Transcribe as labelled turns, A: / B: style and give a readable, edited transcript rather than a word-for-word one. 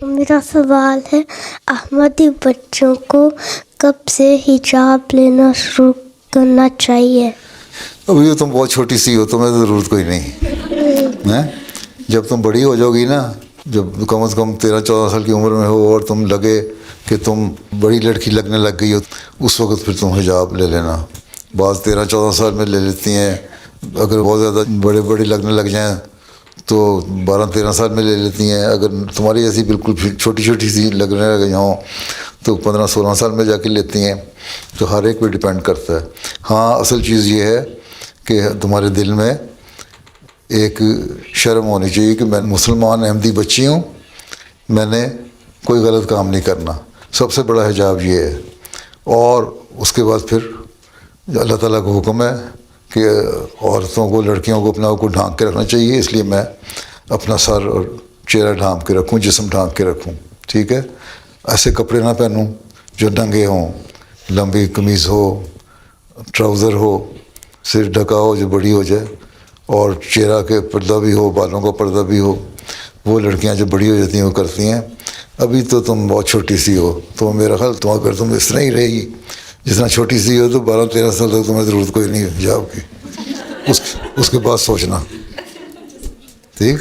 A: میرا سوال ہے احمدی بچوں کو کب سے حجاب لینا شروع کرنا چاہیے؟
B: ابھی تو تم بہت چھوٹی سی ہو، تمہیں ضرورت کوئی نہیں ہے. جب تم بڑی ہو جاؤ گی نا، جب کم از کم 13-14 سال کی عمر میں ہو اور تم لگے کہ تم بڑی لڑکی لگنے لگ گئی ہو، اس وقت پھر تم حجاب لے لینا. بعض 13-14 سال میں لے لیتی ہیں، اگر بہت زیادہ بڑے لگنے لگ جائیں تو 12-13 سال میں لے لیتی ہیں. اگر تمہاری ایسی بالکل چھوٹی سی لگنے لگ ہوں تو 15-16 سال میں جا کے لیتی ہیں. تو ہر ایک پہ ڈپینڈ کرتا ہے. ہاں، اصل چیز یہ ہے کہ تمہارے دل میں ایک شرم ہونی چاہیے کہ میں مسلمان احمدی بچی ہوں، میں نے کوئی غلط کام نہیں کرنا. سب سے بڑا حجاب یہ ہے. اور اس کے بعد پھر اللہ تعالیٰ کا حکم ہے کہ عورتوں کو، لڑکیوں کو اپنا کو ڈھانک کے رکھنا چاہیے. اس لیے میں اپنا سر اور چہرہ ڈھانپ کے رکھوں، جسم ڈھانپ کے رکھوں. ٹھیک ہے؟ ایسے کپڑے نہ پہنوں جو ننگے ہوں، لمبی قمیض ہو، ٹراؤزر ہو، سر ڈھکا ہو جو بڑی ہو جائے، اور چہرہ کے پردہ بھی ہو، بالوں کا پردہ بھی ہو. وہ لڑکیاں جو بڑی ہو جاتی ہیں وہ کرتی ہیں. ابھی تو تم بہت چھوٹی سی ہو، تو میرا خیال تم اگر تم اس طرح ہی رہے گی جتنا چھوٹی سی ہو تو 12-13 سال تک تمہیں ضرورت کوئی نہیں حجاب کی. اس کے بعد سوچنا. ٹھیک.